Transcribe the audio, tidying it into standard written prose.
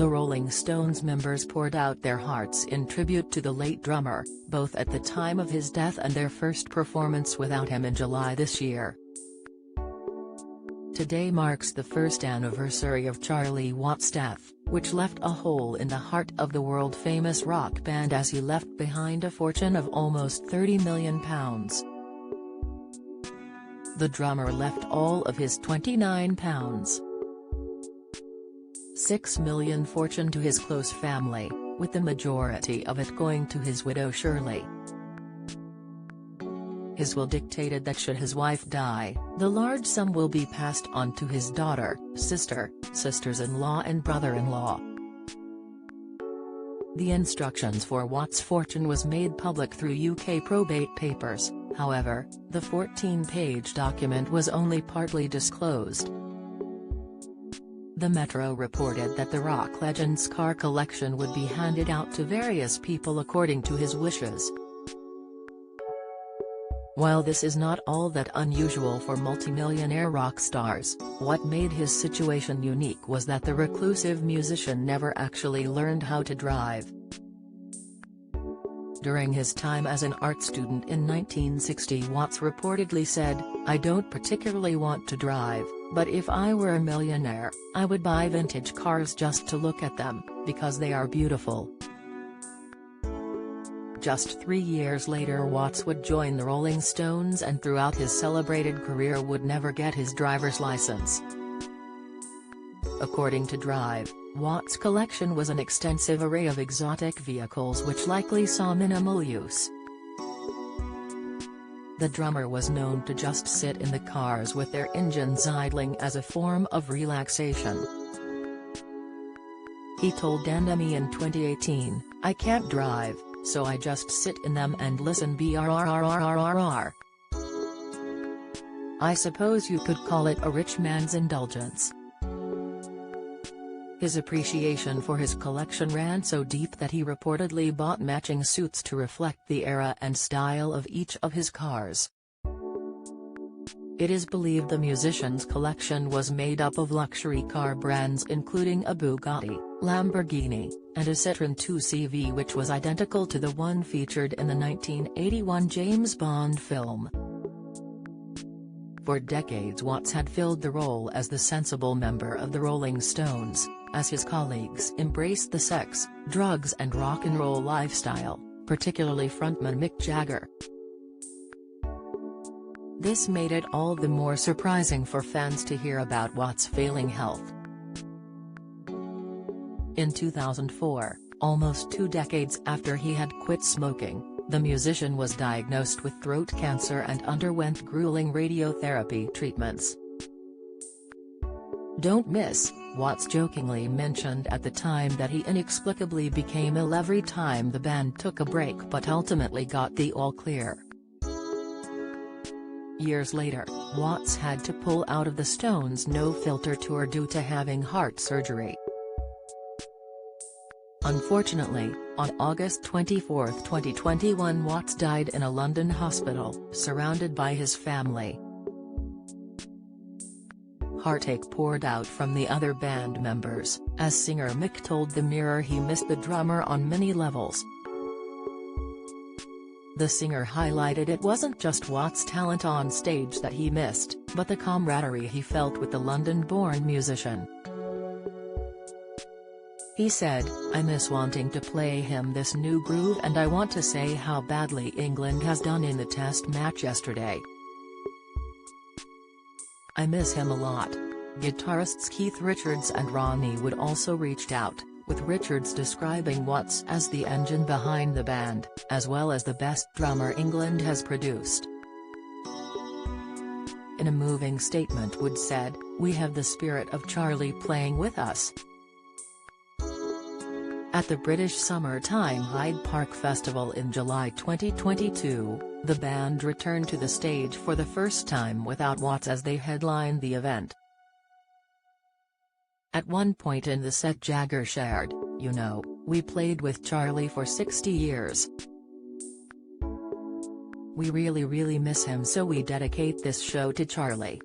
The Rolling Stones members poured out their hearts in tribute to the late drummer, both at the time of his death and their first performance without him in July this year. Today marks the first anniversary of Charlie Watts' death, which left a hole in the heart of the world-famous rock band as he left behind a fortune of almost £30 million. The drummer left all of his £29.6 million fortune to his close family, with the majority of it going to his widow Shirley. His will dictated that should his wife die, the large sum will be passed on to his daughter, sister, sisters-in-law and brother-in-law. The instructions for Watts' fortune was made public through UK probate papers, however, the 14-page document was only partly disclosed. The Metro reported that the rock legend's car collection would be handed out to various people according to his wishes. While this is not all that unusual for multimillionaire rock stars, what made his situation unique was that the reclusive musician never actually learned how to drive. During his time as an art student in 1960, Watts reportedly said, "I don't particularly want to drive, but if I were a millionaire, I would buy vintage cars just to look at them, because they are beautiful." Just 3 years later Watts would join the Rolling Stones and throughout his celebrated career would never get his driver's license. According to Drive, Watts' collection was an extensive array of exotic vehicles which likely saw minimal use. The drummer was known to just sit in the cars with their engines idling as a form of relaxation. He told NME in 2018, "I can't drive, so I just sit in them and listen brrrrrrrrr. I suppose you could call it a rich man's indulgence." His appreciation for his collection ran so deep that he reportedly bought matching suits to reflect the era and style of each of his cars. It is believed the musician's collection was made up of luxury car brands including a Bugatti, Lamborghini, and a Citroën 2CV which was identical to the one featured in the 1981 James Bond film. For decades Watts had filled the role as the sensible member of the Rolling Stones, as his colleagues embraced the sex, drugs and rock and roll lifestyle, particularly frontman Mick Jagger. This made it all the more surprising for fans to hear about Watts' failing health. In 2004, almost 2 decades after he had quit smoking, the musician was diagnosed with throat cancer and underwent grueling radiotherapy treatments. "Don't miss," Watts jokingly mentioned at the time that he inexplicably became ill every time the band took a break but ultimately got the all clear. Years later, Watts had to pull out of the Stones' No Filter tour due to having heart surgery. Unfortunately, on August 24, 2021 Watts died in a London hospital, surrounded by his family. Heartache poured out from the other band members, as singer Mick told the Mirror he missed the drummer on many levels. The singer highlighted it wasn't just Watts' talent on stage that he missed, but the camaraderie he felt with the London-born musician. He said, "I miss wanting to play him this new groove and I want to say how badly England has done in the test match yesterday. I miss him a lot." Guitarists Keith Richards and Ronnie Wood also reached out, with Richards describing Watts as the engine behind the band, as well as the best drummer England has produced. In a moving statement Wood said, "We have the spirit of Charlie playing with us." At the British Summertime Hyde Park Festival in July 2022, the band returned to the stage for the first time without Watts as they headlined the event. At one point in the set Jagger shared, "You know, we played with Charlie for 60 years. We really miss him, so we dedicate this show to Charlie."